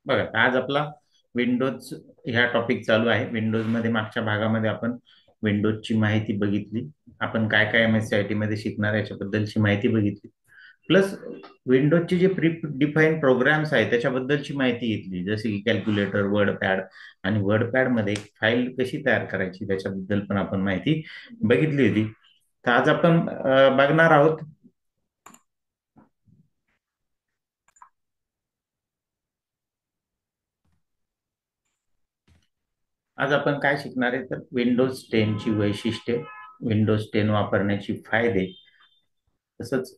बघा, आज आपला विंडोज ह्या टॉपिक चालू आहे. विंडोज मध्ये मागच्या भागामध्ये आपण विंडोजची माहिती बघितली. आपण काय काय MSc IT मध्ये शिकणार याच्याबद्दलची माहिती बघितली. प्लस विंडोजचे जे प्री डिफाईन प्रोग्राम्स आहेत त्याच्याबद्दलची माहिती घेतली, जसे की कॅल्क्युलेटर, वर्ड पॅड. आणि वर्ड पॅड मध्ये फाईल कशी तयार करायची त्याच्याबद्दल पण आपण माहिती बघितली होती. तर आज आपण बघणार आहोत. आज आपण काय शिकणार आहे, तर विंडोज 10 ची वैशिष्ट्ये, विंडोज 10 वापरण्याची फायदे, तसंच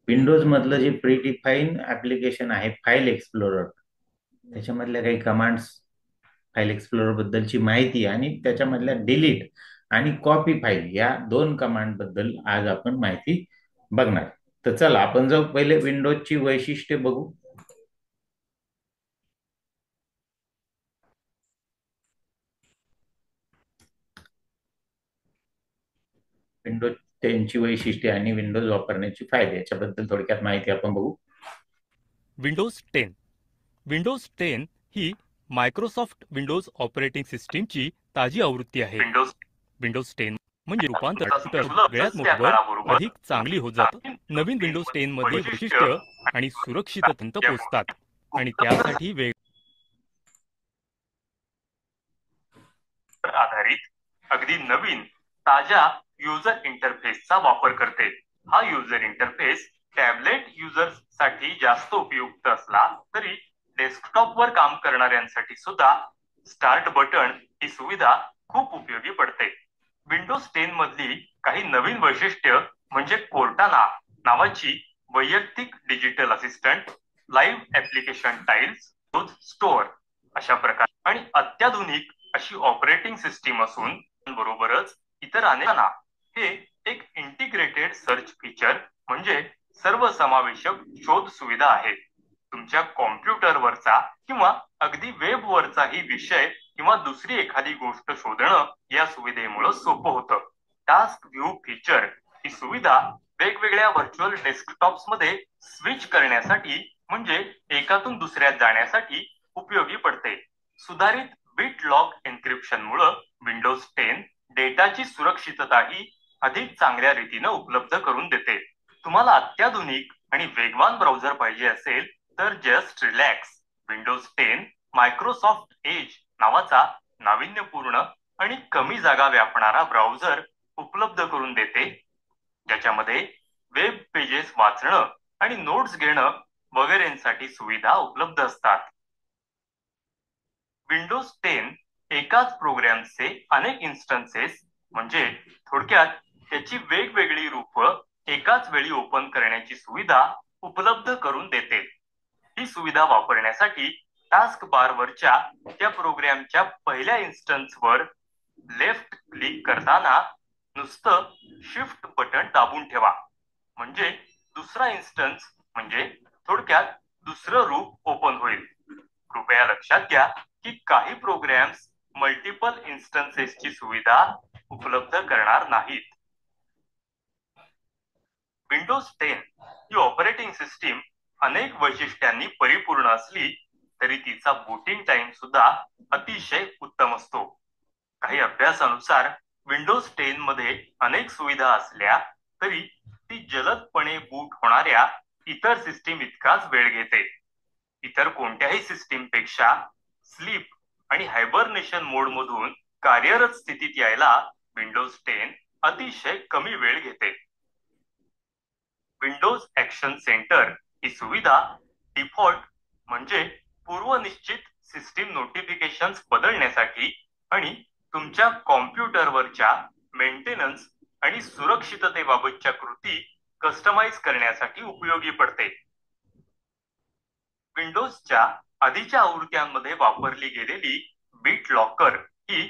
विंडोज मधलं जे प्री डिफाईन ऍप्लिकेशन आहे फाईल एक्सप्लोरर, त्याच्यामधल्या काही कमांड्स, फाईल एक्सप्लोरर बद्दलची माहिती आणि त्याच्यामधल्या डिलीट आणि कॉपी फाईल या दोन कमांड बद्दल आज आपण माहिती बघणार. तर चला आपण जाऊ पहिले विंडोजची वैशिष्ट्ये बघू. विंडोज 10 ची वैशिष्ट्ये आणि विंडोज वापरण्याची फायदे याच्याबद्दल थोडक्यात माहिती आपण बघू. विंडोज 10 ही मायक्रोसॉफ्ट विंडोज ऑपरेटिंग सिस्टीमची ताजी आवृत्ती आहे. विंडोज विंडोज 10 म्हणजे रूपांतर कॉम्प्युटर सुलभ सगळ्यात त्या मोठ्यावर काळाबरोबर अधिक चांगली होत जातं. नवीन विंडोज 10 मध्ये वैशिष्ट्य आणि सुरक्षितता पोचतात आणि त्यासाठी आधारित अगदी नवीन ताज्या युजर इंटरफेसचा वापर करते. हा युजर इंटरफेस टॅबलेट युजर्स साठी जास्त उपयुक्त असला तरी डेस्कटॉपवर काम करणाऱ्यांसाठी सुद्धा स्टार्ट बटन ही सुविधा खूप उपयोगी पडते. विंडोज 10 मधली काही नवीन वैशिष्ट्य म्हणजे कोर्टाना नावाची वैयक्तिक digital assistant, live application tiles, store अशा प्रकार आणि अत्याधुनिक अशी ऑपरेटिंग सिस्टीम असून बरोबरच इतर अनेकांना हे एक इंटिग्रेटेड सर्च फीचर म्हणजे सर्वसमावेशक शोध सुविधा आहे. तुमच्या कॉम्प्युटरवरचा किंवा अगदी वेबवरचाही विषय किंवा दुसरी एखादी गोष्ट शोधणं या सुविधेमुळे सोपं होतं. टास्क व्ह्यू फीचर ही सुविधा वेगवेगळ्या व्हर्च्युअल डेस्कटॉप्स मध्ये स्विच करण्यासाठी म्हणजे एकातून दुसऱ्यात जाण्यासाठी उपयोगी पडते. सुधारित बिट लॉक एन्क्रिप्शन मुळे विंडोज 10 डेटाची सुरक्षितताही अधिक चांगल्या रीतीने उपलब्ध करून देते. तुम्हाला अत्याधुनिक आणि वेगवान ब्राउझर पाहिजे असेल तर just relax. Windows 10 Microsoft Edge नावाचा नाविन्यपूर्ण आणि कमी जागा व्यापणारा ब्राउझर उपलब्ध करून देते, ज्याच्यामध्ये वेब पेजेस वाचणं आणि नोट्स घेणं वगैरेंसाठी सुविधा उपलब्ध असतात. विंडोज 10 एकाच प्रोग्रामचे अनेक इन्स्टन्सेस म्हणजे थोडक्यात त्याची वेगवेगळी रूप एकाच वेळी ओपन करण्याची सुविधा उपलब्ध करून देते. ही सुविधा वापरण्यासाठी टास्क बारवरच्या त्या प्रोग्रामच्या पहिल्या इन्स्टन्सवर लेफ्ट क्लिक करताना नुसतं शिफ्ट बटन दाबून ठेवा, म्हणजे दुसरा इन्स्टन्स म्हणजे थोडक्यात दुसरं रूप ओपन होईल. कृपया लक्षात घ्या की काही प्रोग्राम्स मल्टिपल इन्स्टन्सेसची सुविधा उपलब्ध करणार नाहीत. विंडोज 10 ही ऑपरेटिंग सिस्टीम अनेक वैशिष्ट्यांनी परिपूर्ण असली तरी तिचा बूटिंग टाइम सुद्धा अतिशय उत्तम असतो. काही अभ्यासानुसार विंडोज 10 मध्ये अनेक सुविधा असल्या तरी ती जलदपणे बूट होणाऱ्या इतर सिस्टीम इतकाच वेळ घेते. इतर कोणत्याही सिस्टीम पेक्षा स्लीप आणि हायबरनेशन मोड मधून कार्यरत स्थितीत यायला विंडोज 10 अतिशय कमी वेळ घेते. विंडोज ऍक्शन सेंटर ही सुविधा डिफॉल्ट म्हणजे पूर्वनिश्चित सिस्टीम नोटिफिकेशन्स बदलण्यासाठी आणि तुमच्या कॉम्प्युटरवरच्या मेंटेनन्स आणि सुरक्षिततेबाबतच्या कृती कस्टमाइज करण्यासाठी उपयोगी पडते. विंडोजच्या आधीच्या आवृत्त्यांमध्ये वापरली गेलेली बिट लॉकर ही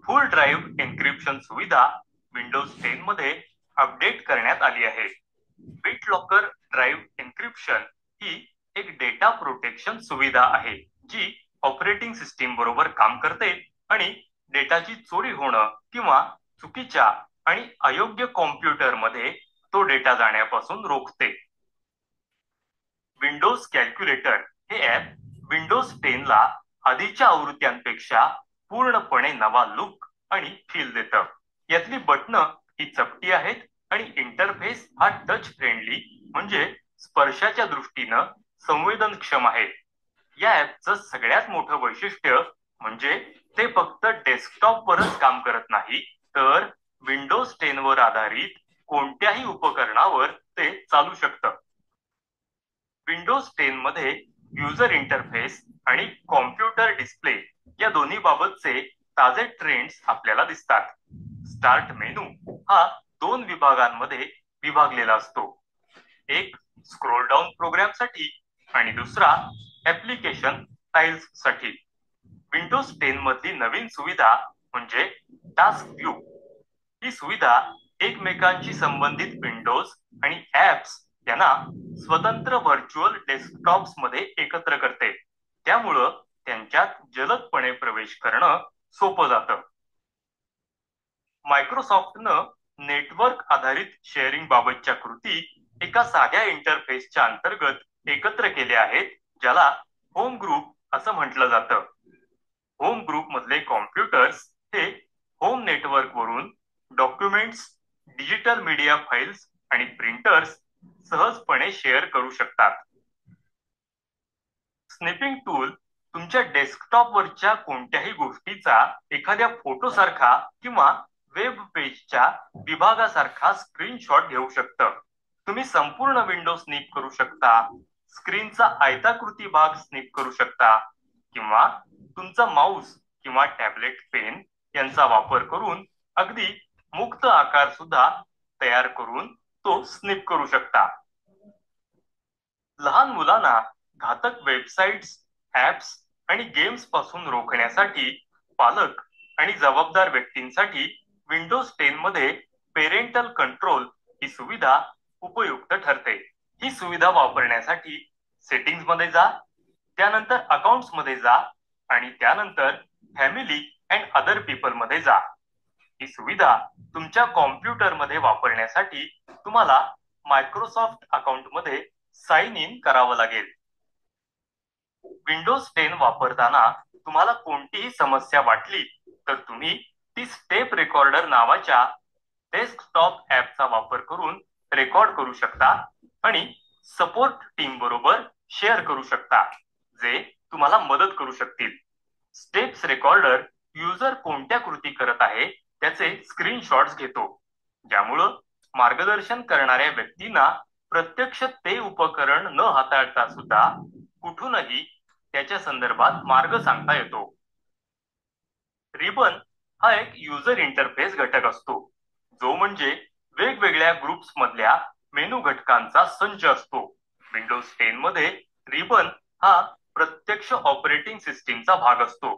फुल ड्राईव्ह एन्क्रिप्शन सुविधा विंडोज 10 मध्ये अपडेट करण्यात आली आहे. बिट लॉकर ड्राईव्ह एन्क्रिप्शन ही एक डेटा प्रोटेक्शन सुविधा आहे जी ऑपरेटिंग सिस्टीम बरोबर काम करते आणि डेटाची चोरी होणं किंवा चुकीच्या आणि अयोग्य कॉम्प्युटरमध्ये तो डेटा जाण्यापासून रोखते. विंडोज कॅल्क्युलेटर हे ऍप विंडोज 10 ला आधीच्या आवृत्त्यांपेक्षा पूर्णपणे नवा लुक आणि फील देतं. यातली बटणं ही चपटी आहेत आणि इंटरफेस हा टच फ्रेंडली म्हणजे स्पर्शाच्या दृष्टीनं संवेदनक्षम आहे. या ऍपचं सगळ्यात मोठं वैशिष्ट्य म्हणजे ते फक्त डेस्कटॉपवरच काम करत नाही, तर विंडोज 10 वर आधारित कोणत्याही उपकरणावर ते चालू शकतं. विंडोज 10 मध्ये युजर इंटरफेस आणि कॉम्प्युटर डिस्प्ले या दोन्ही बाबतचे ताजे ट्रेंड्स आपल्याला दिसतात. स्टार्ट मेनू हा 2 विभागांमध्ये विभागलेला असतो. एक स्क्रोल डाऊन प्रोग्राम साठी आणि दुसरा ऍप्लिकेशन टाइल्स साठी. विंडोज 10 मधली नवीन सुविधा म्हणजे टास्क व्ह्यू. ही सुविधा एकमेकांशी संबंधित विंडोज आणि ऍप्स यांना स्वतंत्र व्हर्च्युअल डेस्कटॉप्स मध्ये एकत्र करते. त्यामुळं त्यांच्यात जलदपणे प्रवेश करणं सोपं जातं. मायक्रोसॉफ्टनं नेटवर्क आधारित शेअरिंग बाबतच्या कृती एका साध्या इंटरफेसच्या अंतर्गत एकत्र केल्या आहेत, ज्याला होम ग्रुप असं म्हटलं जातं. होम ग्रुप मधले कॉम्प्युटर्स हे होम नेटवर्क वरून डॉक्युमेंट्स, डिजिटल मीडिया फाईल्स आणि प्रिंटर्स सहजपणे शेअर करू शकतात. स्निपिंग टूल तुमच्या डेस्कटॉपवरच्या कोणत्याही गोष्टीचा एखाद्या फोटोसारखा किंवा वेब पेजच्या विभागासारखा स्क्रीनशॉट घेऊ शकतं. तुम्ही संपूर्ण विंडो स्निप करू शकता, स्क्रीनचा आयताकृती भाग स्निप करू शकता किंवा तुमचा माऊस किंवा टॅबलेट पेन यांचा वापर करून अगदी मुक्त आकार सुद्धा तयार करून तो स्निप करू शकता. लहान मुलांना घातक वेबसाइट्स, ऍप्स आणि गेम्स पासून रोखण्यासाठी पालक आणि जबाबदार व्यक्तींसाठी विंडोज 10 मध्ये पेरेंटल कंट्रोल ही सुविधा उपयुक्त ठरते. ही सुविधा वापरण्यासाठी सेटिंग्स मध्ये जा, त्यानंतर अकाउंट्स मध्ये जा आणि त्यानंतर फॅमिली अँड अदर पीपल मध्ये जा. ही सुविधा तुमच्या कॉम्प्युटर मध्ये वापरण्यासाठी तुम्हाला मायक्रोसॉफ्ट अकाउंट मध्ये साइन इन करावं लागेल. विंडोज 10 वापरताना तुम्हाला कोणतीही समस्या वाटली तर तुम्ही ती स्टेप रेकॉर्डर नावाच्या डेस्कटॉप ऍपचा वापर करून रेकॉर्ड करू शकता आणि सपोर्ट टीम बरोबर शेअर करू शकता, जे तुम्हाला मदत करू शकतील. स्टेप्स रेकॉर्डर युजर कोणत्या कृती करत आहे त्याचे स्क्रीनशॉट्स घेतो, ज्यामुळं मार्गदर्शन करणाऱ्या व्यक्तींना प्रत्यक्ष ते उपकरण न हाताळता सुद्धा कुठूनही त्याच्या संदर्भात मार्ग सांगता येतो. रिबन हा एक युजर इंटरफेस घटक असतो, जो म्हणजे वेगवेगळ्या ग्रुप्स मधल्या मेनू घटकांचा संच असतो. विंडोज 10 मध्ये रिबन हा प्रत्यक्ष ऑपरेटिंग सिस्टीमचा भाग असतो.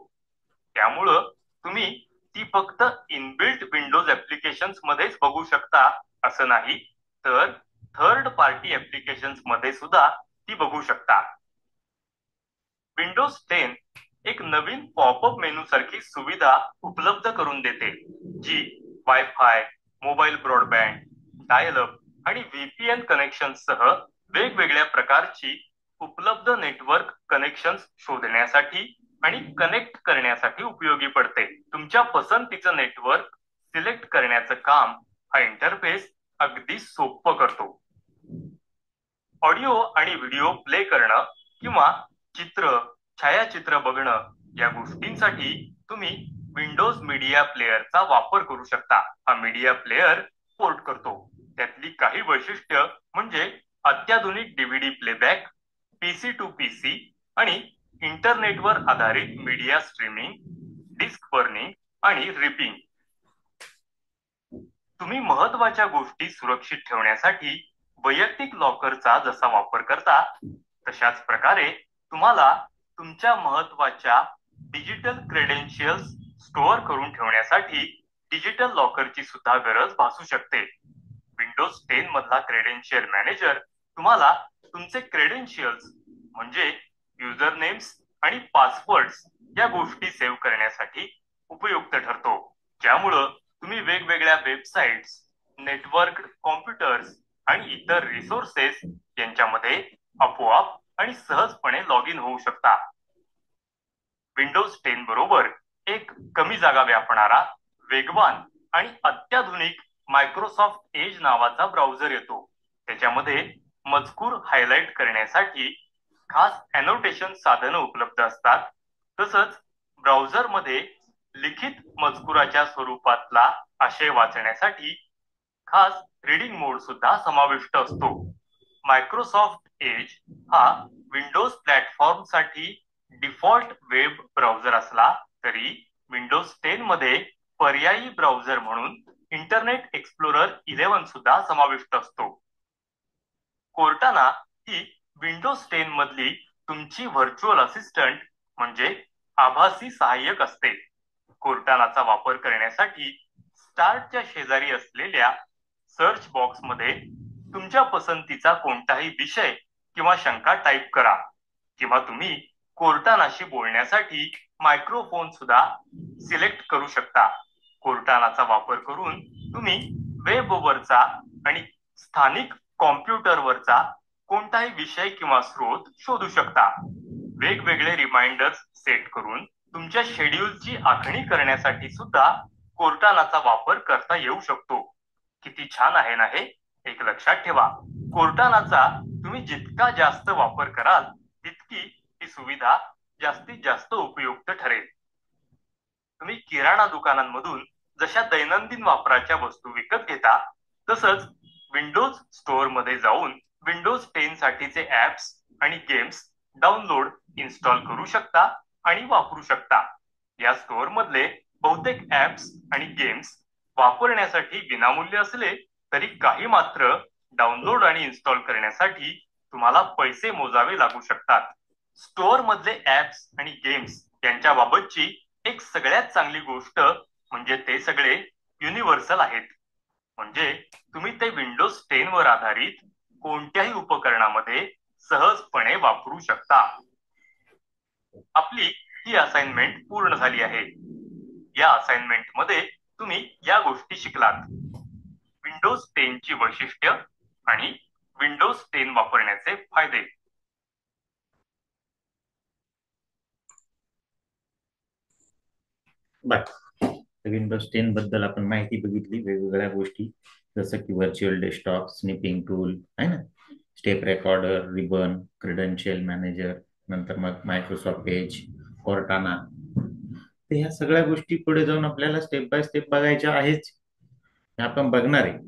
त्यामुळं तुम्ही ती फक्त इनबिल्ट विंडोज ऍप्लिकेशन्स मध्येच बघू शकता असं नाही, तर थर्ड पार्टी ऍप्लिकेशन्स मध्ये सुद्धा ती बघू शकता. विंडोज 10 एक नवीन पॉपअप मेनू सारखी सुविधा उपलब्ध करून देते, जी वायफाय, मोबाईल ब्रॉडबँड, डायल-अप आणि व्हीपीएन कनेक्शन सह वेगवेगळ्या प्रकारची उपलब्ध नेटवर्क कनेक्शन्स शोधण्यासाठी आणि कनेक्ट करण्यासाठी उपयोगी पडते. तुमच्या पसंतीचं नेटवर्क सिलेक्ट करण्याचं काम हा इंटरफेस अगदी सोपं करतो. ऑडिओ आणि व्हिडिओ प्ले करणं किंवा चित्र, छायाचित्र बघणं या गोष्टींसाठी तुम्ही विंडोज मीडिया प्लेअरचा वापर करू शकता. हा मीडिया प्लेअर पोर्ट करतो. त्यातली काही वैशिष्ट्य म्हणजे अत्याधुनिक DVD playback, PC to PC आणि इंटरनेटवर आधारित मीडिया स्ट्रीमिंग, डिस्क बर्निंग आणि रिपिंग. तुम्ही महत्वाच्या गोष्टी सुरक्षित ठेवण्यासाठी वैयक्तिक लॉकरचा जसा वापर करता, तशाच प्रकारे तुम्हाला तुमच्या महत्वाच्या डिजिटल क्रेडेन्शियल्स स्टोअर करून ठेवण्यासाठी डिजिटल लॉकरची सुद्धा गरज भासू शकते. विंडोज 10 मधला क्रेडेन्शियल मॅनेजर तुम्हाला तुमचे क्रेडेन्शियल्स म्हणजे युजर नेम्स आणि पासवर्ड्स या गोष्टी सेव्ह करण्यासाठी उपयुक्त ठरतो, ज्यामुळं तुम्ही वेगवेगळ्या वेबसाइट्स, नेटवर्क कॉम्प्युटर्स आणि इतर रिसोर्सेस यांच्यामध्ये आपोआप आणि सहजपणे लॉग इन होऊ शकता. विंडोज 10 बरोबर एक कमी जागा व्यापणारा, वेगवान आणि अत्याधुनिक मायक्रोसॉफ्ट एज नावाचा ब्राउझर येतो. त्याच्यामध्ये मजकूर हायलाइट करण्यासाठी खास एनोटेशन साधनं उपलब्ध असतात. तसंच ब्राउझरमध्ये लिखित मजकुराच्या स्वरूपातला आशय वाचण्यासाठी खास रीडिंग मोड सुद्धा समाविष्ट असतो. मायक्रोसॉफ्ट एज हा विंडोज प्लॅटफॉर्म साठी डिफॉल्ट वेब ब्राउझर असला तरी विंडोज 10 मध्ये पर्यायी ब्राउझर म्हणून इंटरनेट एक्सप्लोरर 11 सुद्धा समाविष्ट असतो. कोर्टाना ही विंडोज 10 मधली तुमची व्हर्च्युअल असिस्टंट म्हणजे आभासी सहाय्यक असते. कोर्टानाचा वापर करण्यासाठी स्टार्टच्या शेजारी असलेल्या सर्च बॉक्समध्ये तुमच्या पसंतीचा कोणताही विषय किंवा शंका टाईप करा, किंवा तुम्ही कोर्टानाशी बोलण्यासाठी मायक्रोफोन सुद्धा सिलेक्ट करू शकता. कोर्टानाचा वापर करून तुम्ही वेबवरचा आणि स्थानिक कॉम्प्युटरवरचा कोणताही विषय किंवा स्रोत शोधू शकता. वेगवेगळे रिमाइंडर्स सेट करून तुमच्या शेड्यूलची आखणी करण्यासाठी सुद्धा कोर्टानाचा वापर करता येऊ शकतो. किती छान आहे ना हे? एक लक्षात ठेवा, कोर्टानाचा तुम्ही जितका जास्त वापर कराल तितकी ही सुविधा जास्तीत जास्त उपयुक्त ठरेल. तुम्ही किराणा दुकानांमधून जशा दैनंदिन वापराच्या वस्तू विकत घेता, तसंच विंडोज स्टोअर मध्ये जाऊन विंडोज 10 साठीचे ऍप्स आणि गेम्स डाउनलोड इन्स्टॉल करू शकता आणि वापरू शकता. या स्टोअर मधले बहुतेक ऍप्स आणि गेम्स वापरण्यासाठी विनामूल्य असले तरी काही मात्र डाउनलोड आणि इन्स्टॉल करण्यासाठी तुम्हाला पैसे मोजावे लागू शकतात. स्टोअर मधले ऍप्स आणि गेम्स यांच्याबाबतची एक सगळ्यात चांगली गोष्ट म्हणजे ते सगळे युनिव्हर्सल आहेत. म्हणजे तुम्ही ते विंडोज 10 वर आधारित कोणत्याही उपकरणामध्ये सहजपणे वापरू शकता. आपली ही असाइनमेंट पूर्ण झाली आहे. या असाइनमेंट मध्ये तुम्ही या गोष्टी शिकलात: विंडोज 10 ची वैशिष्ट्य आणि विंडोज 10 वापरण्याचे फायदे. विंडोज 10 बद्दल आपण माहिती बघितली, वेगवेगळ्या गोष्टी जसं की व्हर्च्युअल डेस्कटॉप, स्निपिंग टूल आहे ना, step recorder, ribbon, credential manager, नंतर मग मायक्रोसॉफ्ट एज, कोर्टाना. तर ह्या सगळ्या गोष्टी पुढे जाऊन आपल्याला स्टेप बाय स्टेप बघायच्या आहेच. आपण बघणार आहे.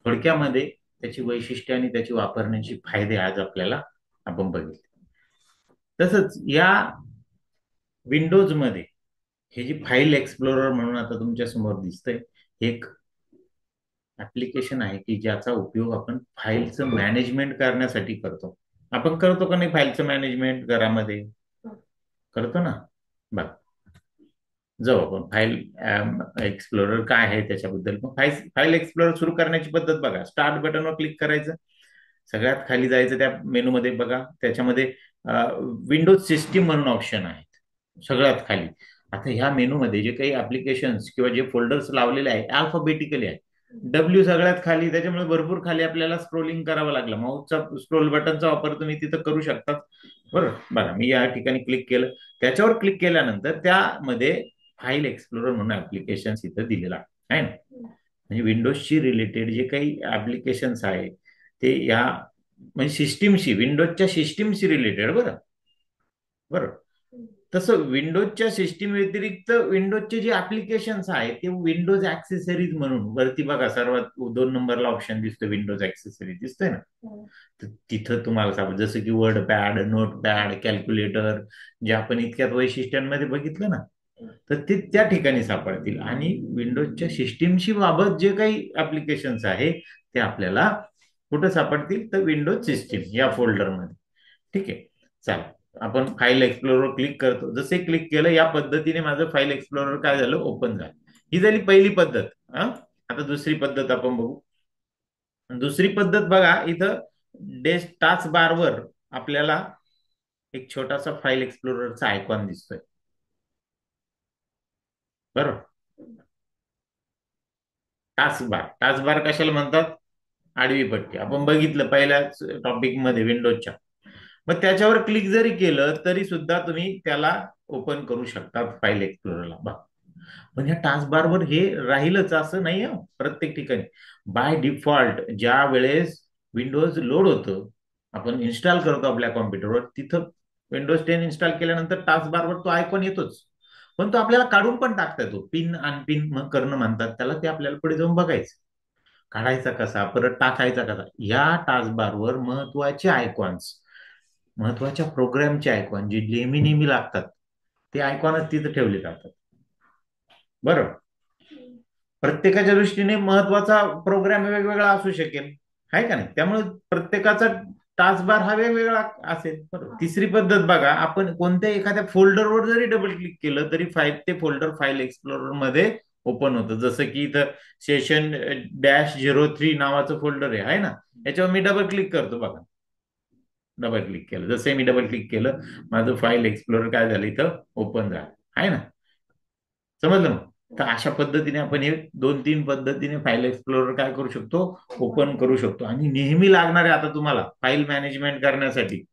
थोडक्यामध्ये त्याची वैशिष्ट्ये आणि त्याची वापरण्याची फायदे आज आपल्याला आपण बघितले. तसंच या विंडोज मध्ये हे जी फाईल एक्सप्लोरर म्हणून आता तुमच्या समोर दिसतंय, एक ऍप्लिकेशन आहे की ज्याचा उपयोग आपण फाईलचं मॅनेजमेंट करण्यासाठी करतो. आपण करतो का नाही फाईलचं मॅनेजमेंट घरामध्ये? करतो ना. बघ, जाऊ आपण फाईल एक्सप्लोरर काय आहे त्याच्याबद्दल. फाईल एक्सप्लोरर सुरू करण्याची पद्धत बघा. स्टार्ट बटनवर क्लिक करायचं, सगळ्यात खाली जायचं, त्या मेनूमध्ये बघा त्याच्यामध्ये विंडोज सिस्टीम म्हणून ऑप्शन आहेत सगळ्यात खाली. आता ह्या मेनूमध्ये जे काही ऍप्लिकेशन्स किंवा जे फोल्डर्स लावलेले आहे अल्फाबेटिकली आहे. डब्ल्यू सगळ्यात खाली, त्याच्यामुळे भरपूर खाली आपल्याला स्क्रोलिंग करावं लागलं. माऊसचा स्क्रोल बटनचा वापर तुम्ही तिथं करू शकता. बरोबर. बघा, मी या ठिकाणी क्लिक केलं, त्याच्यावर क्लिक केल्यानंतर त्यामध्ये फाईल एक्सप्लोरर म्हणून ऍप्लिकेशन इथं दिलेला आहे ना. म्हणजे विंडोजशी रिलेटेड जे काही ऍप्लिकेशन्स आहे ते या म्हणजे सिस्टीमशी, विंडोजच्या सिस्टीमशी रिलेटेड. बरोबर. तसं विंडोजच्या सिस्टीम व्यतिरिक्त विंडोजचे जे ऍप्लिकेशन्स आहेत ते विंडोज ऍक्सेसरीज म्हणून वरती बघा, सर्वात 2 नंबरला ऑप्शन दिसतो, विंडोज ऍक्सेसरीज दिसतोय ना. तिथं तुम्हाला सापडेल, जसं की word pad, note pad, calculator, जे आपण इतक्यात वैशिष्ट्यांमध्ये बघितलं ना, तर ते त्या ठिकाणी सापडतील. आणि विंडोजच्या सिस्टीमशी बाबत जे काही ऍप्लिकेशन्स आहे ते आपल्याला कुठं सापडतील? तर विंडोज सिस्टीम या फोल्डरमध्ये. ठीक आहे, चालेल. आपण फाईल एक्सप्लोरर क्लिक करतो. जसे क्लिक केलं या पद्धतीने माझं फाईल एक्सप्लोरर काय झालं? ओपन झालं. ही झाली पहिली पद्धत. आता दुसरी पद्धत आपण बघू. दुसरी पद्धत बघा, इथं टास्क बारवर आपल्याला एक छोटासा फाईल एक्सप्लोररचा आयकॉन दिसतोय. बरोबर. टास्क बार कशाला म्हणतात? आडवी पट्टी. आपण बघितलं पहिल्या टॉपिक मध्ये विंडोजच्या. मग त्याच्यावर क्लिक जरी केलं तरी सुद्धा तुम्ही त्याला ओपन करू शकता फाईल एक्सप्लोररला. पण ह्या टास्कबारवर हे राहीलच असं नाही हं, प्रत्येक ठिकाणी. बाय डिफॉल्ट ज्या वेळेस विंडोज लोड होतं, आपण इन्स्टॉल करतो आपल्या कॉम्प्युटरवर, तिथं विंडोज 10 इन्स्टॉल केल्यानंतर टास्कबारवर तो आयकॉन येतोच. पण तो आपल्याला काढून पण टाकता येतो. पिन अनपिन करणं म्हणतात त्याला, ते आपल्याला पुढे जाऊन बघायचं. काढायचा कसा, परत टाकायचा कसा, या टास्कबारवर महत्वाचे आयकॉन्स, महत्वाच्या प्रोग्रामचे आयकॉन जे नेहमी नेहमी लागतात, ते आयकॉनच तिथे ठेवले जातात. बरं, प्रत्येकाच्या दृष्टीने महत्वाचा प्रोग्राम वेगवेगळा असू शकेल, आहे का नाही? त्यामुळे प्रत्येकाचा टास्कबार हा वेगवेगळा असेल. बरोबर. तिसरी पद्धत बघा, आपण कोणत्या एखाद्या फोल्डरवर जरी डबल क्लिक केलं तरी ते फोल्डर फाईल एक्सप्लोरर मध्ये ओपन होतं. जसं की इथं session-03 नावाचं फोल्डर आहे ना, याच्यावर मी डबल क्लिक करतो बघा. डबल क्लिक केलं, जसं मी डबल क्लिक केलं माझं फाईल एक्सप्लोरर काय झालं, इथं ओपन झालं, आहे ना? समजलं मग? तर अशा पद्धतीने आपण हे 2-3 पद्धतीने फाईल एक्सप्लोरर काय करू शकतो, ओपन करू शकतो. आणि नेहमी लागणारे आता तुम्हाला फाईल मॅनेजमेंट करण्यासाठी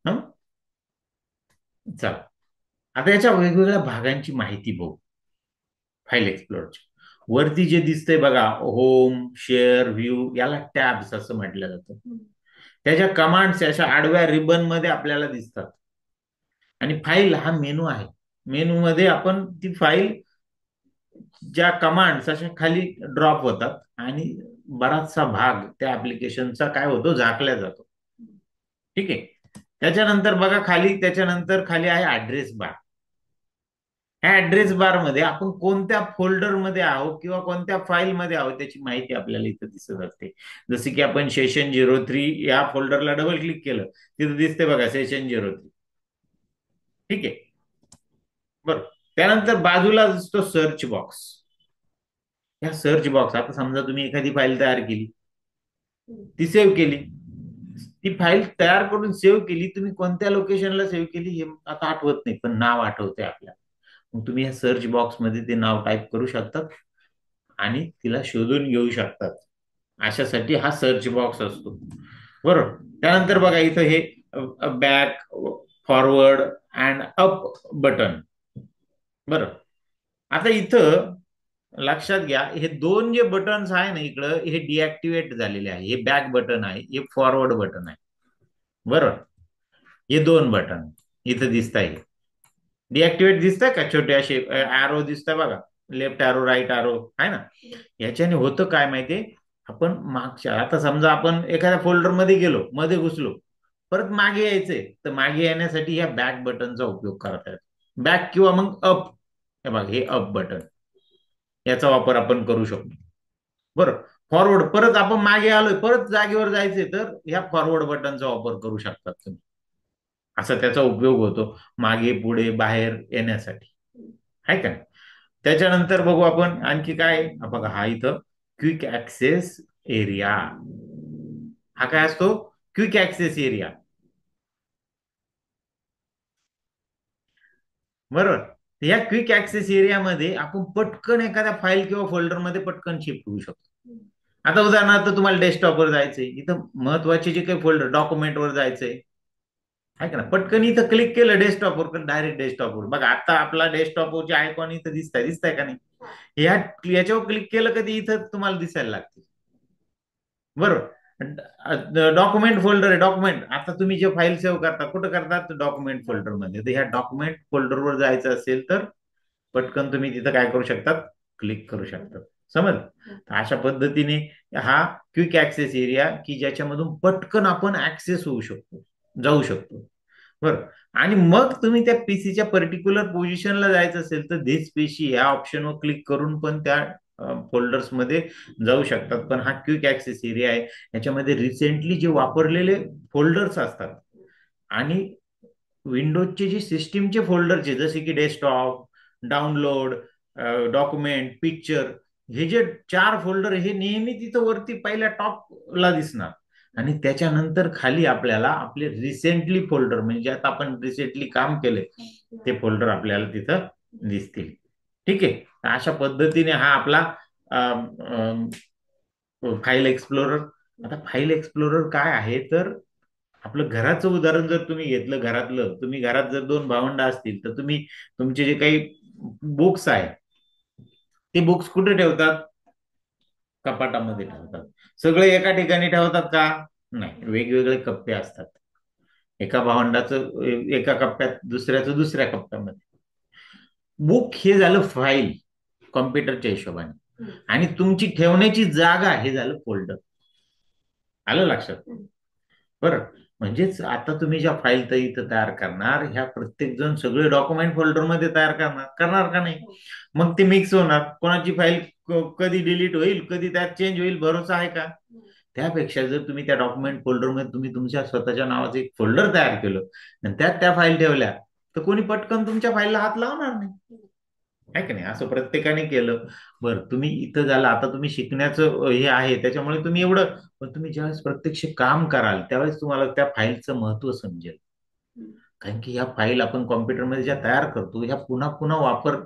हं, चला आता याच्या वेगवेगळ्या भागांची माहिती बघू. फाईल एक्सप्लोररची वरती जे दिसतंय बघा, होम, शेअर, व्ह्यू, याला टॅब्स असं म्हटलं जातं. त्याच्या कमांड्स अशा आडव्या रिबन मध्ये आपल्याला दिसतात. आणि फाईल हा मेनू आहे. मेनू मध्ये आपण ती फाईल, ज्या कमांड्स अशा खाली ड्रॉप होतात आणि बराचसा भाग त्या ऍप्लिकेशनचा काय होतो, झाकल्या जातो. ठीक आहे. त्याच्यानंतर बघा खाली, त्याच्यानंतर खाली आहे ऍड्रेस बार. ह्या ऍड्रेस बार मध्ये आपण कोणत्या फोल्डर मध्ये आहोत किंवा कोणत्या फाईल मध्ये आहोत त्याची माहिती आपल्याला इथं दिसत असते. जसे की आपण session-03 या फोल्डरला डबल क्लिक केलं, तिथं दिसते बघा session-03. ठीक आहे. बरं, त्यानंतर बाजूला दिसतो सर्च बॉक्स. या सर्च बॉक्स, आता समजा तुम्ही एखादी फाईल तयार केली, ती सेव्ह केली, ती फाईल तयार करून सेव्ह केली, तुम्ही कोणत्या लोकेशनला सेव्ह केली हे आता आठवत नाही, पण नाव आठवते आपल्याला. मग तुम्ही या सर्च बॉक्स मध्ये ते नाव टाईप करू शकतात आणि तिला शोधून घेऊ शकतात. अशासाठी हा सर्च बॉक्स असतो. बरोबर. त्यानंतर बघा इथं हे back, forward and up button. बरं, आता इथं लक्षात घ्या, हे दोन जे बटन्स आहे ना इकडं, हे डिऍक्टिव्हेट झालेले आहे. हे बॅक बटन आहे, हे फॉरवर्ड बटन आहे. बरोबर. हे दोन बटन इथं दिसत आहे, डिऍक्टिव्हेट दिसतंय का? छोटे असे ऍरो दिसतंय बघा, लेफ्ट ऍरो, राईट ऍरो, आहे ना? याच्याने होतं काय माहितीये, आपण मागच्या, आता समजा आपण एखाद्या फोल्डर मध्ये गेलो, मध्ये घुसलो, परत मागे यायचंय, तर मागे येण्यासाठी या बॅक बटनचा उपयोग करता येतो. बॅक किंवा मग अप, हे बघा हे अप बटन, याचा वापर आपण करू शकतो. बरं. फॉरवर्ड, परत आपण मागे आलोय, परत जागेवर जायचंय, तर ह्या फॉरवर्ड बटनचा वापर करू शकतात तुम्ही. असा त्याचा उपयोग होतो मागे पुढे बाहेर येण्यासाठी, आहे का? त्याच्यानंतर बघू आपण आणखी काय. बघा हा इथं क्विक ऍक्सेस एरिया. हा काय असतो? Quick access area. बरोबर. या क्विक ऍक्सेस एरियामध्ये आपण पटकन एखाद्या फाईल किंवा फोल्डरमध्ये पटकन शिफ्ट होऊ शकतो. आता उदाहरणार्थ तुम्हाला डेस्कटॉपवर जायचंय, इथं महत्वाचे जे काही फोल्डर, डॉक्युमेंटवर जायचंय, आहे का ना? पटकन इथं क्लिक केलं डेस्कटॉपवर, डायरेक्ट डेस्कटॉपवर. बघा आता आपला डेस्कटॉपवरचे आयकॉन इथं दिसताय का नाही? याच्यावर क्लिक केलं कधी इथं तुम्हाला दिसायला लागते. बरोबर. डॉक्युमेंट फोल्डर आहे, डॉक्युमेंट. आता तुम्ही जे फाईल सेव्ह करता कुठं करतात? डॉक्युमेंट फोल्डर मध्ये. तर ह्या डॉक्युमेंट फोल्डरवर जायचं असेल तर पटकन तुम्ही तिथं काय करू शकतात? क्लिक करू शकतात. समज. अशा पद्धतीने हा क्विक ऍक्सेस एरिया, की ज्याच्यामधून पटकन आपण ऍक्सेस होऊ शकतो, जाऊ शकतो. बरं. आणि मग तुम्ही त्या पीसीच्या पर्टिक्युलर पोझिशनला जायचं असेल तर दिस पीसी या ऑप्शनवर क्लिक करून पण त्या फोल्डर्स मध्ये जाऊ शकतात. पण हा क्विक ऍक्सेस एरिया आहे, याच्यामध्ये रिसेंटली जे वापरलेले फोल्डर्स असतात आणि विंडोजचे जे सिस्टीमचे फोल्डरचे, जसे की डेस्कटॉप, डाउनलोड, डॉक्युमेंट, पिक्चर, हे जे 4 फोल्डर हे नेहमी तिथं वरती पहिल्या टॉपला दिसणार. आणि त्याच्यानंतर खाली आपल्याला आपले रिसेंटली फोल्डर, म्हणजे आता आपण रिसेंटली काम केले ते फोल्डर आपल्याला तिथं दिसतील. ठीक आहे. अशा पद्धतीने हा आपला फाईल एक्सप्लोरर. आता फाईल एक्सप्लोरर काय आहे तर आपलं घराचं उदाहरण जर तुम्ही घेतलं, घरातलं, तुम्ही घरात जर दोन भावंड असतील तर तुम्ही तुमचे जे काही बुक्स आहे ते बुक्स कुठे ठेवतात? कपाटामध्ये ठेवतात. सगळे एका ठिकाणी ठेवतात का? नाही, वेगवेगळे कप्पे असतात. एका भावंडाचं एका कप्प्यात, दुसऱ्याचं दुसऱ्या कप्प्यामध्ये. बुक हे झालं फाईल कॉम्प्युटरच्या हिशोबाने, आणि तुमची ठेवण्याची जागा हे झालं फोल्डर. आलं लक्षात? बरं, म्हणजेच आता तुम्ही ज्या फाईल तर इथं तयार करणार, ह्या प्रत्येक जण सगळे डॉक्युमेंट फोल्डरमध्ये तयार करणार का नाही? मग ते मिक्स होणार. कोणाची फाईल कधी डिलीट होईल, कधी त्यात चेंज होईल, भरोसा आहे का? त्यापेक्षा जर तुम्ही त्या डॉक्युमेंट फोल्डरमध्ये तुम्ही तुमच्या स्वतःच्या नावाचं एक फोल्डर तयार केलं आणि त्यात त्या फाईल ठेवल्या, तर कोणी पटकन तुमच्या फाईलला हात लावणार नाही, आहे की नाही? असं प्रत्येकाने केलं. बरं, तुम्ही इथं झालं, आता तुम्ही शिकण्याचं हे आहे त्याच्यामुळे तुम्ही एवढं, पण तुम्ही ज्यावेळेस प्रत्यक्ष काम कराल त्यावेळेस तुम्हाला त्या फाईलचं महत्व समजेल. कारण की ह्या फाईल आपण कॉम्प्युटरमध्ये ज्या तयार करतो ह्या पुन्हा पुन्हा वापर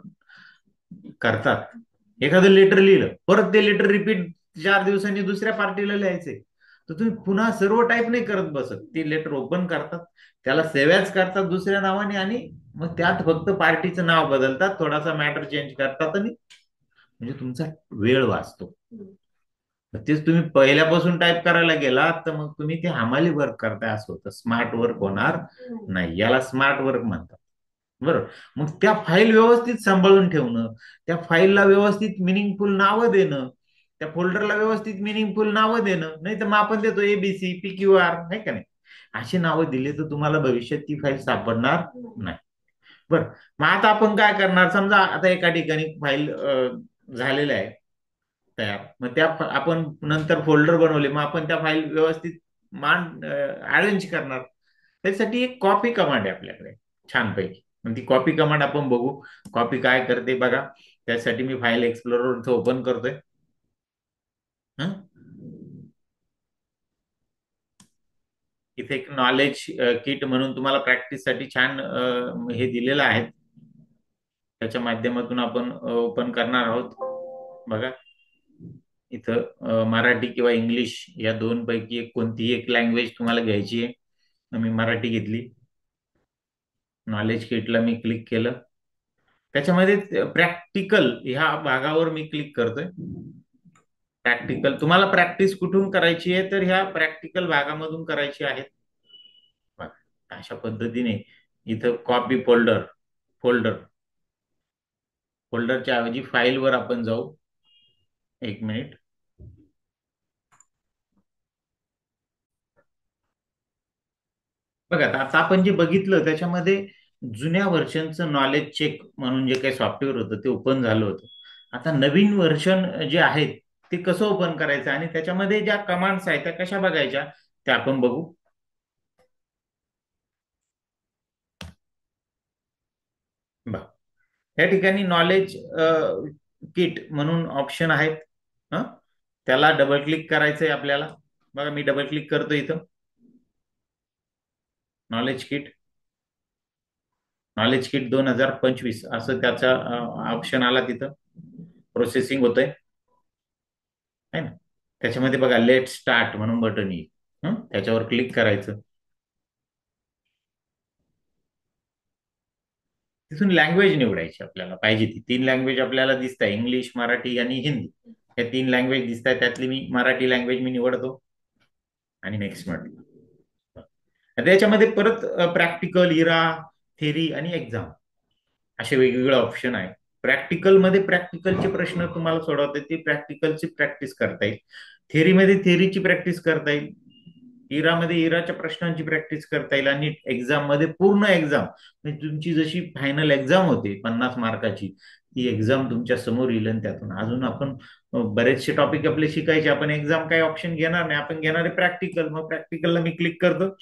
करतात. एखादं लेटर लिहिलं, परत ते लेटर रिपीट 4 दिवसांनी दुसऱ्या पार्टीला लिहायचे, तर तुम्ही पुन्हा सर्व टाईप नाही करत बसत. ती लेटर ओपन करतात, त्याला सेव्ह करतात दुसऱ्या नावाने, आणि मग त्यात फक्त पार्टीचं नाव बदलतात, थोडासा मॅटर चेंज करतात, आणि म्हणजे तुमचा वेळ वाचतो. तेच तुम्ही पहिल्यापासून टाईप करायला गेलात तर मग तुम्ही ते हमाली वर्क करताय असं होतं. स्मार्ट वर्क होणार नाही, याला स्मार्ट वर्क म्हणतात. बरोबर. मग त्या फाईल व्यवस्थित सांभाळून ठेवणं, त्या फाईलला व्यवस्थित मिनिंगफुल नावं देणं, त्या फोल्डरला व्यवस्थित मिनिंगफुल नावं देणं, नाही तर मग आपण देतो ABC PQR, नाही का नाही? अशी नावं दिली तर तुम्हाला भविष्यात ती फाईल सापडणार नाही. बरं, मग आता आपण काय करणार? समजा आता एका ठिकाणी फाईल झालेल्या आहे तयार, मग त्या आपण नंतर फोल्डर बनवले, मग आपण त्या फाईल व्यवस्थित अरेंज करणार. त्यासाठी एक कॉपी कमांड आहे आपल्याकडे छानपैकी. मग ती कॉपी कमांड आपण बघू. कॉपी काय करते बघा. त्यासाठी मी फाईल एक्सप्लोरर इथं ओपन करतोय. हं? इथे एक नॉलेज किट म्हणून तुम्हाला प्रॅक्टिससाठी छान हे दिलेलं आहे. त्याच्या माध्यमातून आपण ओपन करणार आहोत. बघा, इथं मराठी किंवा इंग्लिश या दोन पैकी एक कोणतीही एक लँग्वेज तुम्हाला घ्यायची आहे. मी मराठी घेतली. नॉलेज किटला मी क्लिक केलं. त्याच्यामध्ये प्रॅक्टिकल ह्या भागावर मी क्लिक करतोय. प्रॅक्टिकल, तुम्हाला प्रॅक्टिस कुठून करायची आहे? तर ह्या प्रॅक्टिकल भागामधून करायची आहे. अशा पद्धतीने इथं कॉपी फोल्डर, फोल्डर फोल्डरच्या ऐवजी फाईलवर आपण जाऊ. एक मिनिट. बघा, आता आपण जे बघितलं त्याच्यामध्ये जुन्या व्हर्जनचं नॉलेज चेक म्हणून जे काही सॉफ्टवेअर होतं ते ओपन झालं होतं. आता नवीन व्हर्जन जे आहेत ते कसं ओपन करायचं आणि त्याच्यामध्ये ज्या कमांड्स आहेत त्या कशा बघायच्या ते आपण बघू. या ठिकाणी नॉलेज किट म्हणून ऑप्शन आहेत. त्याला डबल क्लिक करायचंय आपल्याला. बघा, मी डबल क्लिक करतो इथं. नॉलेज किट, नॉलेज किट 2025 असं त्याचा ऑप्शन आला. तिथं प्रोसेसिंग होतंय, है ना? त्याच्यामध्ये बघा लेट स्टार्ट म्हणून बटन येईल. त्याच्यावर क्लिक करायचं. तिथून लँग्वेज निवडायची आपल्याला पाहिजे ती. 3 लँग्वेज आपल्याला दिसत आहे, इंग्लिश, मराठी आणि हिंदी. या 3 लँग्वेज दिसत आहेत, त्यातली मी मराठी लँग्वेज मी निवडतो आणि नेक्स्ट म्हटलं. त्याच्यामध्ये परत प्रॅक्टिकल, इरा, थेरी आणि एक्झाम असे वेगवेगळे ऑप्शन आहेत. प्रॅक्टिकलमध्ये प्रॅक्टिकलचे प्रश्न तुम्हाला सोडवता येतील, प्रॅक्टिकलची प्रॅक्टिस करता येईल. थेरीमध्ये थेरीची प्रॅक्टिस करता येईल. इरामध्ये इराच्या प्रश्नांची प्रॅक्टिस करता येईल. आणि एक्झाम मध्ये पूर्ण एक्झाम म्हणजे तुमची जशी फायनल एक्झाम होते 50 मार्काची, ती एक्झाम तुमच्या समोर येईल. आणि त्यातून अजून आपण बरेचसे टॉपिक आपले शिकायचे. आपण एक्झाम काही ऑप्शन घेणार नाही, आपण घेणार आहे प्रॅक्टिकल. मग प्रॅक्टिकलला मी क्लिक करतो.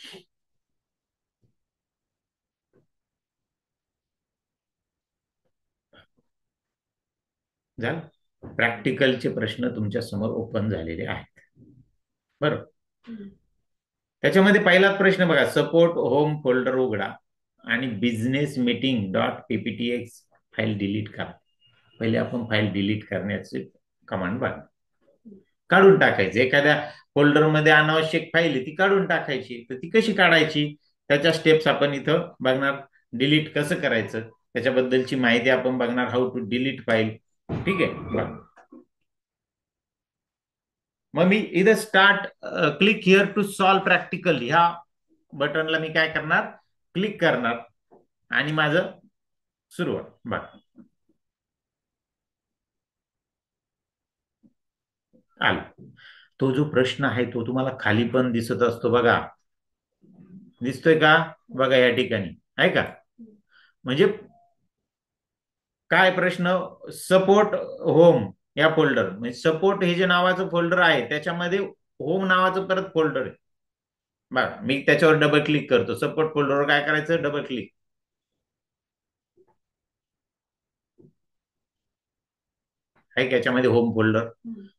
झालं, प्रॅक्टिकलचे प्रश्न तुमच्या समोर ओपन झालेले आहेत. बरोबर. त्याच्यामध्ये पहिलाच प्रश्न बघा, सपोर्ट होम फोल्डर उघडा आणि business meeting dot PPTX file delete करा. पहिले आपण फाईल डिलीट करण्याचे कमांड बघा. काढून टाकायचं. एखाद्या फोल्डरमध्ये अनावश्यक फाईल आहे ती काढून टाकायची. तर ती कशी काढायची त्याच्या स्टेप्स आपण इथं बघणार. डिलीट कसं करायचं त्याच्याबद्दलची माहिती आपण बघणार. How to delete file. ठीक आहे बघ. मग मी इथं start click here to solve practical ह्या बटनला मी काय करणार, क्लिक करणार आणि माझं सुरुवात. बघ आलं. तो जो प्रश्न आहे तो तुम्हाला खाली पण दिसत असतो बघा. दिसतोय का बघा या ठिकाणी आहे का. म्हणजे काय प्रश्न, सपोर्ट होम या फोल्डर म्हणजे सपोर्ट हे जे नावाचं फोल्डर आहे त्याच्यामध्ये होम नावाचं परत फोल्डर आहे. बघा मी त्याच्यावर डबल क्लिक करतो. सपोर्ट फोल्डरवर काय करायचं, डबल क्लिक. आहे याच्यामध्ये होम फोल्डर.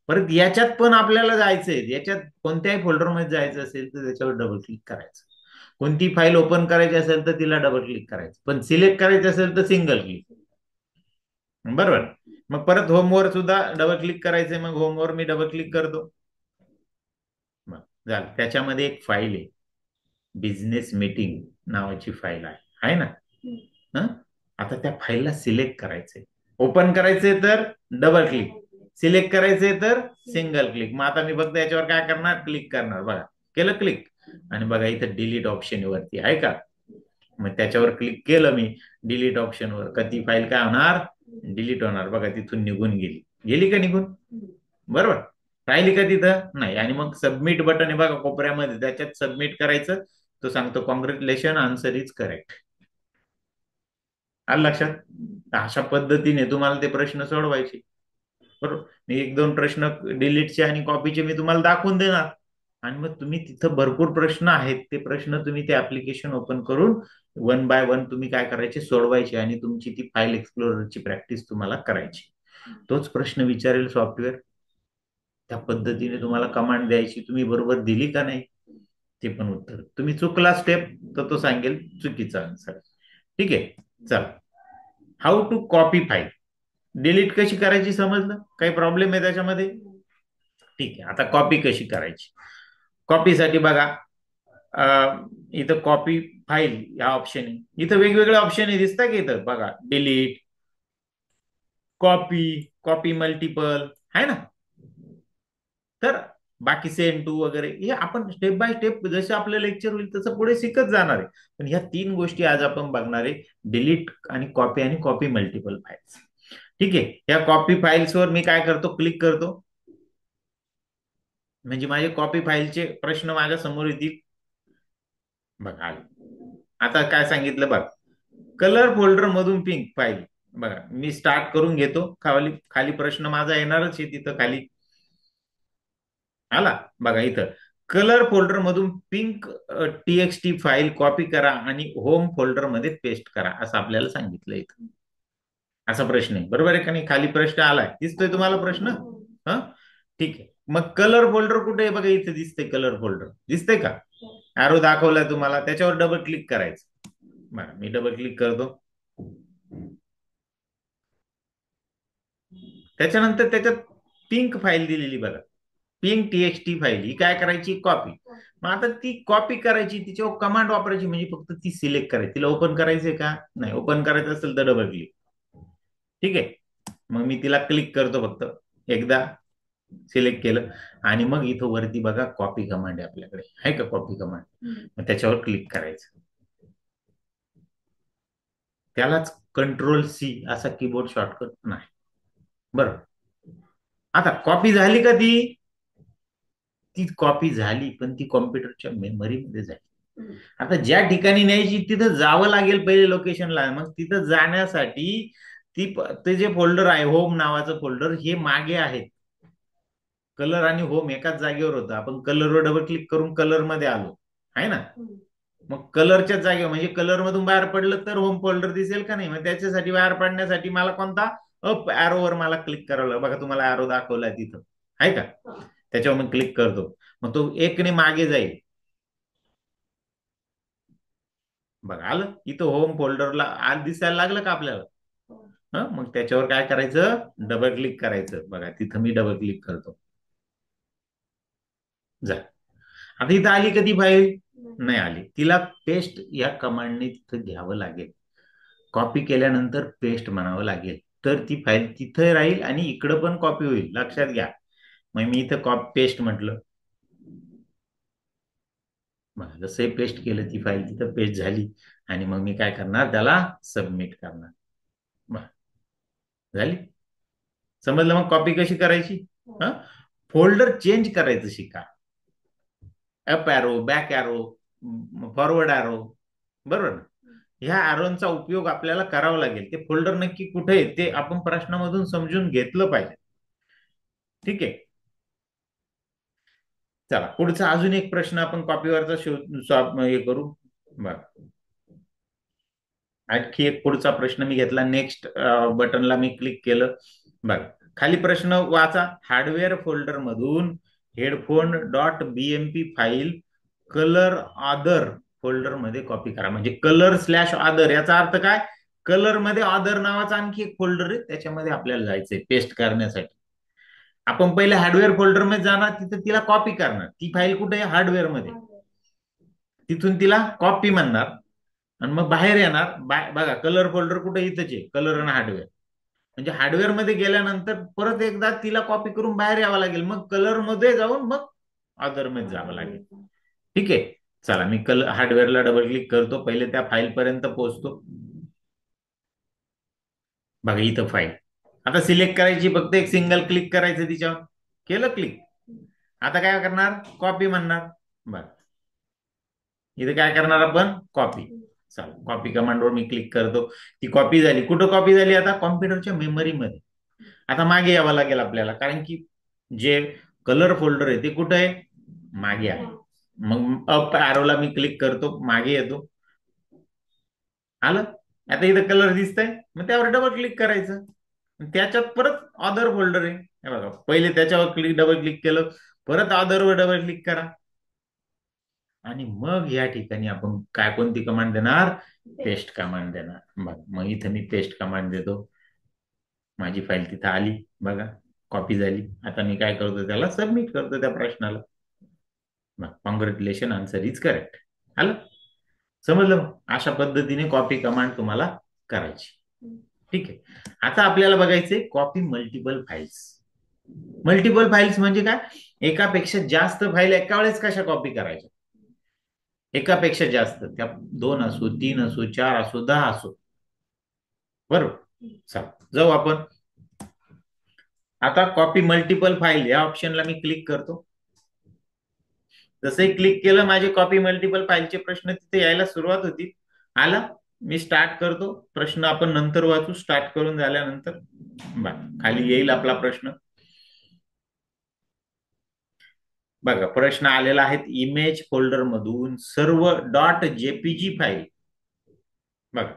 परत याच्यात पण आपल्याला जायचंय. याच्यात कोणत्याही फोल्डर मध्ये जायचं असेल तर त्याच्यावर डबल क्लिक करायचं. कोणती फाईल ओपन करायची असेल तर तिला डबल क्लिक करायचं. पण सिलेक्ट करायचं असेल तर सिंगल क्लिक. बरोबर. मग परत होमवर सुद्धा डबल क्लिक करायचंय. मग होमवर मी डबल क्लिक करतो. झालं. त्याच्यामध्ये एक फाईल आहे, बिझनेस मीटिंग नावाची फाईल आहे ना. आता त्या फाईलला सिलेक्ट करायचंय. ओपन करायचंय तर डबल क्लिक, सिलेक्ट करायचंय तर सिंगल क्लिक. मग आता मी फक्त याच्यावर काय करणार, क्लिक करणार. बघा केलं क्लिक. आणि बघा इथं डिलीट ऑप्शन वरती आहे का. मग त्याच्यावर क्लिक केलं मी डिलीट ऑप्शनवर. कधी फाईल काय होणार, डिलीट होणार. बघा तिथून निघून गेली. गेली का निघून, बरोबर. राहिली का तिथं नाही. आणि मग सबमिट बटन आहे बघा कोपऱ्यामध्ये, त्याच्यात सबमिट करायचं. तो सांगतो कॉंग्रॅच्युलेशन आन्सर इज करेक्ट. आलं लक्षात. अशा पद्धतीने तुम्हाला ते प्रश्न सोडवायचे. बरोबर. मी एक दोन प्रश्न डिलीटचे आणि कॉपीचे मी तुम्हाला दाखवून देणार. आणि मग तुम्ही तिथं भरपूर प्रश्न आहेत, ते प्रश्न तुम्ही ते ऍप्लिकेशन ओपन करून वन बाय वन तुम्ही काय करायचे, सोडवायचे. आणि तुमची ती फाईल एक्सप्लोररची प्रॅक्टिस तुम्हाला करायची. तोच प्रश्न विचारेल सॉफ्टवेअर. त्या पद्धतीने तुम्हाला कमांड द्यायची. तुम्ही बरोबर दिली का नाही ते पण उत्तर. तुम्ही चुकला स्टेप तर तो सांगेल चुकीचा आन्सर. ठीक आहे. चला, how to copy file. Delete कशी करायची समजलं, काही प्रॉब्लेम आहे त्याच्यामध्ये. ठीक आहे. आता कॉपी कशी करायची. कॉपीसाठी बघा इथं कॉपी फाईल या ऑप्शन आहे. इथं वेगवेगळे ऑप्शन आहे, दिसतात की इथं बघा. डिलीट, कॉपी, कॉपी मल्टिपल आहे ना. तर बाकी सेम टू वगैरे हे आपण स्टेप बाय स्टेप जसं आपलं लेक्चर होईल तसं पुढे शिकत जाणार आहे. पण ह्या तीन गोष्टी आज आपण बघणार आहे, डिलीट आणि कॉपी मल्टिपल फाईल्स. ठीक आहे. या कॉपी फाईल्सवर मी काय करतो, क्लिक करतो. म्हणजे माझे कॉपी फाईलचे प्रश्न माझ्या समोर येतील. बघा आता काय सांगितलं बघ, कलर फोल्डर मधून पिंक फाईल. बघा मी स्टार्ट करून घेतो. खाली खाली प्रश्न माझा येणारच आहे तिथं खाली. आला बघा इथं, कलर फोल्डर मधून पिंक TXT फाईल कॉपी करा आणि होम फोल्डर मध्ये पेस्ट करा असं आपल्याला सांगितलं इथं. असा प्रश्न आहे, बरोबर आहे का नाही. खाली प्रश्न आलाय, दिसतोय तुम्हाला प्रश्न. हा ठीक आहे. मग कलर फोल्डर कुठे आहे बघा, इथे दिसतंय कलर फोल्डर, दिसतंय का. ॲरो दाखवलाय तुम्हाला, त्याच्यावर डबल क्लिक करायचं. बघा मी डबल क्लिक करतो. त्याच्यानंतर त्याच्यात पिंक फाईल दिलेली बघा, पिंक TXT फाईल. ही काय करायची, कॉपी. मग आता ती कॉपी करायची, तिच्यावर कमांड वापरायची. म्हणजे फक्त ती सिलेक्ट करायची. तिला ओपन करायचंय का नाही, ओपन करायचं असेल तर डबल क्लिक. ठीक आहे. मग मी तिला क्लिक करतो फक्त एकदा, सिलेक्ट केलं. आणि मग इथं वरती बघा कॉपी कमांड आहे आपल्याकडे, आहे का कॉपी कमांड. मग त्याच्यावर क्लिक करायचं. त्यालाच कंट्रोल C असा कीबोर्ड शॉर्टकट नाही. बरोबर. आता कॉपी झाली का, ती कॉपी झाली पण ती कॉम्प्युटरच्या मेमरीमध्ये झाली. आता ज्या ठिकाणी न्यायची तिथं जावं लागेल पहिले लोकेशनला. मग तिथं जाण्यासाठी ते जे फोल्डर आहे होम नावाचं फोल्डर, हे मागे आहे. कलर आणि होम एकाच जागेवर होतं. आपण कलरवर डबल क्लिक करून कलर मध्ये आलो आहे ना. मग कलरच्या जागेवर म्हणजे कलर मधून बाहेर पडलं तर होम फोल्डर दिसेल का नाही. मग त्याच्यासाठी बाहेर पडण्यासाठी मला कोणता, अप ॲरोवर मला क्लिक करावं लागलं. बघा तुम्हाला ॲरो दाखवलाय तिथं, आहे का. त्याच्यावर मी क्लिक करतो. मग तो एकने मागे जाईल. बघा आलं इथं होम फोल्डरला आज दिसायला लागलं का आपल्याला. मग त्याच्यावर काय करायचं, डबल क्लिक करायचं. बघा तिथं मी डबल क्लिक करतो. जा. आता इथं आली कधी फाईल? नाही आली. तिला पेस्ट या कमांडने तिथं घ्यावं लागेल. कॉपी केल्यानंतर पेस्ट म्हणावं लागेल, तर ती फाईल तिथे राहील आणि इकडं पण कॉपी होईल. लक्षात घ्या. मग मी इथं कॉपी पेस्ट म्हटलं, जसं पेस्ट केलं ती फाईल तिथं पेस्ट झाली आणि मग मी काय करणार, त्याला सबमिट करणार. झाली. समजलं? मग कॉपी कशी करायची? फोल्डर चेंज करायचं शिका. Up arrow, back arrow, forward arrow, बरोबर ना? ह्या ॲरोचा उपयोग आपल्याला करावा लागेल. ते फोल्डर नक्की कुठे आहे ते आपण प्रश्नामधून समजून घेतलं पाहिजे. ठीक आहे. चला पुढचा अजून एक प्रश्न आपण कॉपीवरचा हे करू. बघा, आणखी एक पुढचा प्रश्न मी घेतला. नेक्स्ट बटनला मी क्लिक केलं. बघा, खाली प्रश्न वाचा. हार्डवेअर फोल्डर मधून headphone dot BMP file colour other folder मध्ये कॉपी करा. म्हणजे कलर स्लॅश ऑदर याचा अर्थ काय? कलर मध्ये ऑदर नावाचा आणखी एक फोल्डर आहे, त्याच्यामध्ये आपल्याला जायचंय पेस्ट करण्यासाठी. आपण पहिले हार्डवेअर फोल्डर मध्ये जाणार, तिथे तिला कॉपी करणार. ती फाईल कुठे आहे? हार्डवेअर मध्ये. तिथून तिला कॉपी म्हणणार आणि मग बाहेर येणार. बघा, कलर फोल्डर कुठे? इथंच आहे, कलर आणि हार्डवेअर. म्हणजे हार्डवेअर मध्ये गेल्यानंतर परत एकदा तिला कॉपी करून बाहेर यावं लागेल. मग कलर मध्ये जाऊन मग अदर मध्ये जावं लागेल. ठीक आहे. चला मी हार्डवेअरला डबल क्लिक करतो. पहिले त्या फाईल पर्यंत पोहोचतो. बघा, इथं फाईल आता सिलेक्ट करायची. फक्त एक सिंगल क्लिक करायचं तिच्यावर. केलं क्लिक. आता काय करणार? कॉपी म्हणणार. बरं, इथे काय करणार आपण? कॉपी. चला, कॉपी कमांडवर मी क्लिक करतो. ती कॉपी झाली. कुठं कॉपी झाली? आता कॉम्प्युटरच्या मेमरीमध्ये. आता मागे यावं लागेल आपल्याला, कारण की जे कलर फोल्डर आहे ते कुठं आहे? मागे आहे. मग अप ॲरोला मी क्लिक करतो, मागे येतो. आलं. आता इथं कलर दिसतंय, मग त्यावर डबल क्लिक करायचं. त्याच्यात परत अदर फोल्डर आहे. हे बघा, पहिले त्याच्यावर डबल क्लिक केलं, परत अदरवर डबल क्लिक करा आणि मग या ठिकाणी आपण काय कोणती कमांड देणार? पेस्ट कमांड देणार. बघा, मग इथं मी पेस्ट कमांड देतो. माझी फाईल तिथं आली. बघा, कॉपी झाली. आता मी काय करतो? त्याला सबमिट करतो त्या प्रश्नाला. Congratulation, answer is correct. आलं? समजलं? अशा पद्धतीने कॉपी कमांड तुम्हाला करायची. ठीक आहे. आता आपल्याला बघायचे copy multiple files. Multiple files म्हणजे काय? एकापेक्षा जास्त फाईल एका वेळेस कशा कॉपी करायच्या? एकापेक्षा जास्त, त्या 2 असो, 3 असो, 4 असो, 10 असो. बरोबर. चला जाऊ आपण. आता कॉपी मल्टिपल फाईल या ऑप्शनला मी क्लिक करतो. जसंही क्लिक केलं, माझे कॉपी मल्टिपल फाईलचे प्रश्न तिथे यायला सुरुवात होती. आला. मी स्टार्ट करतो. प्रश्न आपण नंतर वाचू. स्टार्ट करून झाल्यानंतर खाली येईल आपला प्रश्न. बघा, प्रश्न आलेला आहे. इमेज फोल्डर मधून सर्व डॉट जेपीजी फाईल. बघा,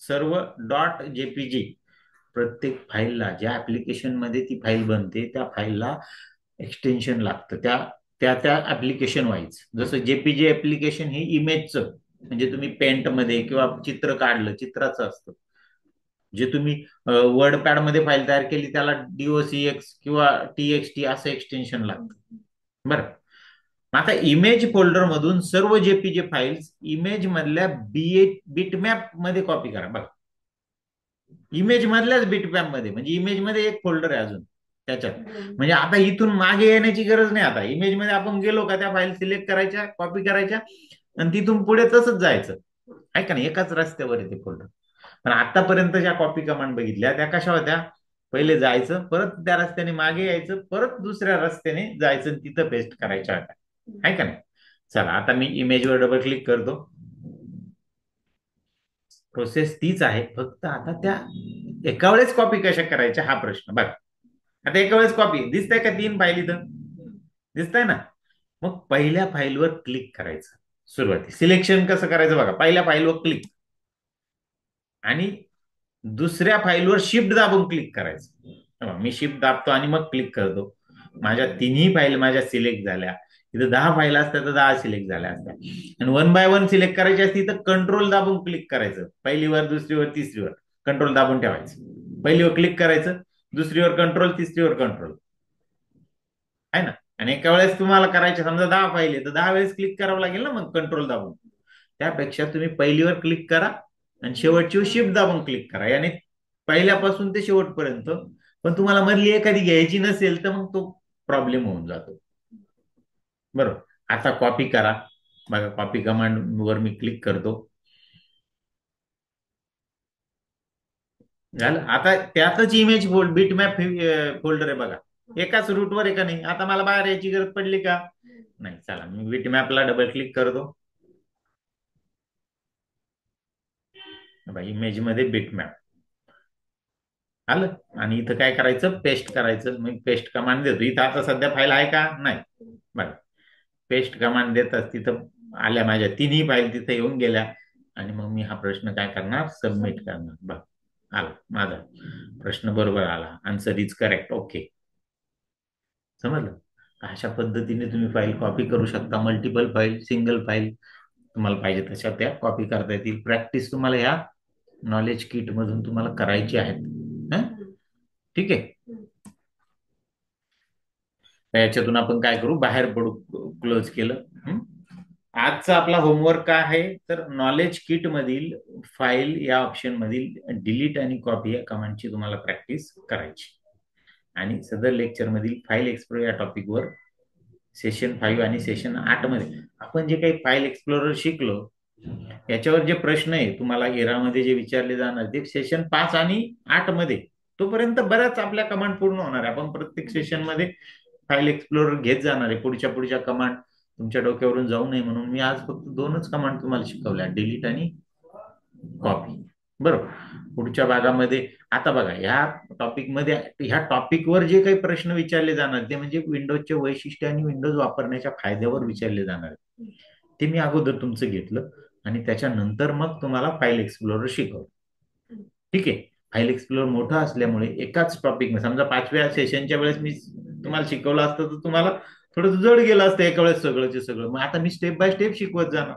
सर्व डॉट जेपीजी. प्रत्येक फाईलला, ज्या ऍप्लिकेशन मध्ये ती फाईल बनते त्या फाईलला एक्सटेन्शन लागतं. त्या ऍप्लिकेशन वाईज. जसं जेपीजी ऍप्लिकेशन हे इमेजचं, म्हणजे तुम्ही पेंट मध्ये किंवा चित्र काढलं, चित्राचं असतं. जे तुम्ही वर्ड पॅड मध्ये फाईल तयार केली त्याला डीओसीएक्स किंवा टीएक्सटी असं एक्सटेन्शन लागतं. बरं. आता इमेज फोल्डर मधून सर्व जेपीजी फाईल्स इमेज मधल्या बिटमॅप मध्ये कॉपी करा. बघा, इमेज मधल्याच बिटमॅप मध्ये, म्हणजे इमेज मध्ये एक फोल्डर आहे अजून त्याच्यात. म्हणजे आता इथून मागे येण्याची गरज नाही. आता इमेज मध्ये आपण गेलो का त्या फाईल सिलेक्ट करायच्या, कॉपी करायच्या आणि तिथून पुढे तसंच जायचं. आहे का नाही? एकाच रस्त्यावर येते फोल्डर. पण आतापर्यंत ज्या कॉपी कमांड बघितल्या त्या कशा होत्या? पहिले जायचं, परत त्या रस्त्याने मागे यायचं, परत दुसऱ्या रस्त्याने जायचं, तिथं पेस्ट करायच्या होत्या. आहे का नाही? चला, आता मी इमेजवर डबल क्लिक करतो. प्रोसेस तीच आहे, फक्त आता त्या एका वेळेस कॉपी कशा करायच्या हा प्रश्न. बघा, आता एका वेळेस कॉपी दिसतंय का? 3 फाईल इथं दिसतंय ना? मग पहिल्या फाईलवर क्लिक करायचं. सुरुवाती सिलेक्शन कसं करायचं? बघा, पहिल्या फाईलवर क्लिक आणि दुसऱ्या फाईलवर शिफ्ट दाबून क्लिक करायचं. मी शिफ्ट दाबतो आणि मग क्लिक करतो. माझ्या तिन्ही फाईल माझ्या सिलेक्ट झाल्या. इथं 10 फाईल असतात तर 10 सिलेक्ट झाल्या असतात. आणि 1 बाय 1 सिलेक्ट करायची असती तर कंट्रोल दाबून क्लिक करायचं. पहिलीवर, दुसरीवर, तिसरीवर कंट्रोल दाबून ठेवायचं. पहिलीवर क्लिक करायचं, दुसरीवर कंट्रोल, तिसरीवर कंट्रोल. आहे ना? आणि एका वेळेस तुम्हाला करायचे समजा 10 फाईल आहे तर 10 वेळेस क्लिक करावं लागेल ना मग कंट्रोल दाबून. त्यापेक्षा तुम्ही पहिलीवर क्लिक करा आणि शेवटची शिफ्ट दाबून क्लिक करा, याने पहिल्यापासून ते शेवटपर्यंत. पण तुम्हाला मधली एखादी घ्यायची नसेल तर मग तो प्रॉब्लेम होऊन जातो. बरोबर, आता कॉपी करा. बघा, कॉपी कमांड वर मी क्लिक करतो. झालं. आता त्यातच इमेज फोल्ड बिटमॅप फोल्डर आहे बघा. एकाच रूटवर आहे का नाही. आता मला बाहेर यायची गरज पडली का नाही. चला, मी बिटमॅपला डबल क्लिक करतो. इमेज मध्ये बिटमॅप आलं. आणि इथं काय करायचं, पेस्ट करायचं. मी पेस्ट कमांड देतो. इथं आता सध्या फाईल आहे का नाही. बघा, पेस्ट कमांड देतात तिथं आल्या माझ्या तिन्ही फाईल तिथे येऊन गेल्या. आणि मग मी हा प्रश्न काय करणार, सबमिट करणार. बघ, आला माझा प्रश्न बरोबर आला. Answer is correct. ओके, समजलं. अशा पद्धतीने तुम्ही फाईल कॉपी करू शकता. मल्टिपल फाईल, सिंगल फाईल तुम्हाला पाहिजे तशा त्या कॉपी करता येतील. प्रॅक्टिस तुम्हाला ह्या नॉलेज किट मधून तुम्हाला करायची आहेत. ठीक आहे. तर याच्यातून आपण काय करू, बाहेर पडू. क्लोज केलं. आजचा आपला होमवर्क काय आहे तर नॉलेज किट मधील फाईल या ऑप्शन मधील डिलीट आणि कॉपी या कमांडची तुम्हाला प्रॅक्टिस करायची. आणि सदर लेक्चर मधील फाईल एक्सप्लोर या टॉपिकवर सेशन 5 आणि सेशन 8 मध्ये आपण जे काही फाईल एक्सप्लोरर शिकलो याच्यावर जे प्रश्न आहे तुम्हाला एरामध्ये जे विचारले जाणार ते सेशन 5 आणि 8 मध्ये. तोपर्यंत बऱ्याच आपल्या कमांड पूर्ण होणार आहे. आपण प्रत्येक सेशन मध्ये फाईल एक्सप्लोरर घेत जाणार आहे. पुढच्या कमांड तुमच्या डोक्यावरून जाऊ नये म्हणून मी आज फक्त 2च कमांड तुम्हाला शिकवल्या, डिलीट आणि कॉपी. बरोबर. पुढच्या भागामध्ये आता बघा, ह्या टॉपिक मध्ये ह्या टॉपिकवर जे काही प्रश्न विचारले जाणार ते म्हणजे विंडोजचे वैशिष्ट्य आणि विंडोज वापरण्याच्या फायद्यावर विचारले जाणार. ते मी अगोदर तुमचं घेतलं आणि त्याच्यानंतर मग तुम्हाला फाईल एक्सप्लोरर शिकवलं. ठीक आहे. फाईल एक्सप्लोरर मोठा असल्यामुळे एकाच टॉपिक समजा 5व्या सेशनच्या वेळेस मी तुम्हाला शिकवलं असतं तर तुम्हाला थोडं जड गेलं असतं एका वेळेस सगळंच सगळं. मग आता मी स्टेप बाय स्टेप शिकवत जाणार.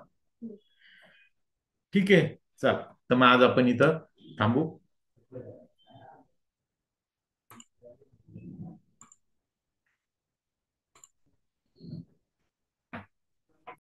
ठीक आहे. चला, तर मग आज आपण इथं थांबू.